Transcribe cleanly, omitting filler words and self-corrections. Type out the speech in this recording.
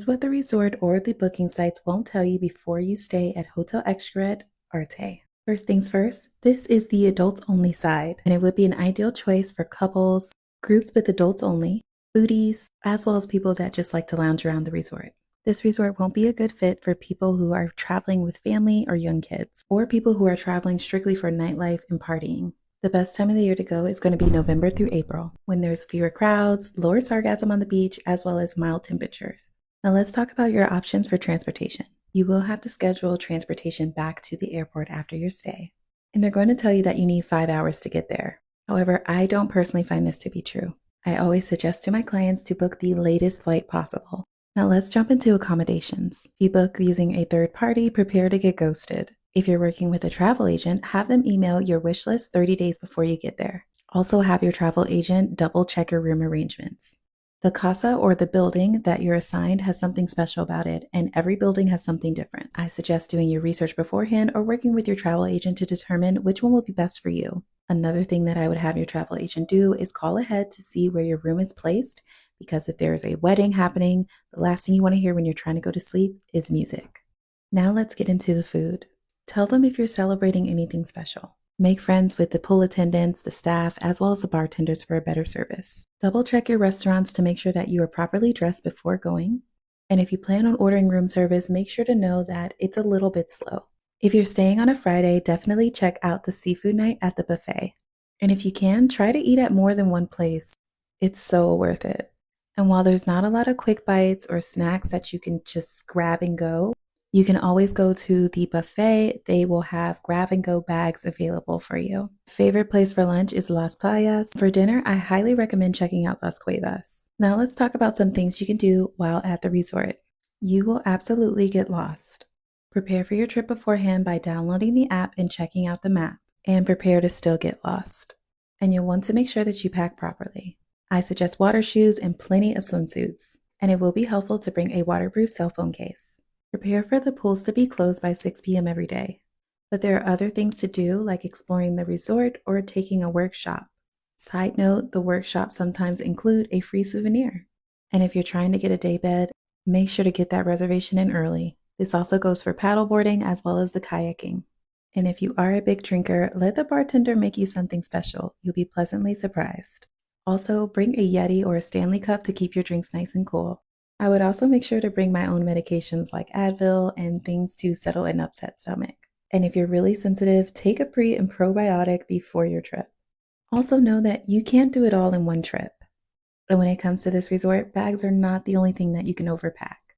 Here's what the resort or the booking sites won't tell you before you stay at Hotel Xcaret, Arte. First things first, this is the adults only side, and it would be an ideal choice for couples, groups with adults only, foodies, as well as people that just like to lounge around the resort. This resort won't be a good fit for people who are traveling with family or young kids, or people who are traveling strictly for nightlife and partying. The best time of the year to go is going to be November through April, when there's fewer crowds, lower sargassum on the beach, as well as mild temperatures. Now let's talk about your options for transportation. You will have to schedule transportation back to the airport after your stay, and they're going to tell you that you need 5 hours to get there. However, I don't personally find this to be true. I always suggest to my clients to book the latest flight possible. Now let's jump into accommodations. If you book using a third party, prepare to get ghosted. If you're working with a travel agent, have them email your wish list 30 days before you get there. Also have your travel agent double check your room arrangements. The casa or the building that you're assigned has something special about it, and every building has something different. I suggest doing your research beforehand or working with your travel agent to determine which one will be best for you. Another thing that I would have your travel agent do is call ahead to see where your room is placed, because if there is a wedding happening, the last thing you want to hear when you're trying to go to sleep is music. Now let's get into the food. Tell them if you're celebrating anything special. Make friends with the pool attendants, the staff, as well as the bartenders for a better service. Double check your restaurants to make sure that you are properly dressed before going. And if you plan on ordering room service, make sure to know that it's a little bit slow. If you're staying on a Friday, definitely check out the seafood night at the buffet. And if you can, try to eat at more than one place. It's so worth it. And while there's not a lot of quick bites or snacks that you can just grab and go, you can always go to the buffet. They will have grab and go bags available for you. Favorite place for lunch is Las Playas. For dinner, I highly recommend checking out Las Cuevas. Now let's talk about some things you can do while at the resort. You will absolutely get lost. Prepare for your trip beforehand by downloading the app and checking out the map. And prepare to still get lost. And you'll want to make sure that you pack properly. I suggest water shoes and plenty of swimsuits. And it will be helpful to bring a waterproof cell phone case. Prepare for the pools to be closed by 6 p.m. every day. But there are other things to do, like exploring the resort or taking a workshop. Side note, the workshops sometimes include a free souvenir. And if you're trying to get a day bed, make sure to get that reservation in early. This also goes for paddleboarding as well as the kayaking. And if you are a big drinker, let the bartender make you something special. You'll be pleasantly surprised. Also, bring a Yeti or a Stanley cup to keep your drinks nice and cool. I would also make sure to bring my own medications like Advil and things to settle an upset stomach. And if you're really sensitive, take a pre and probiotic before your trip. Also know that you can't do it all in one trip. And when it comes to this resort, bags are not the only thing that you can overpack.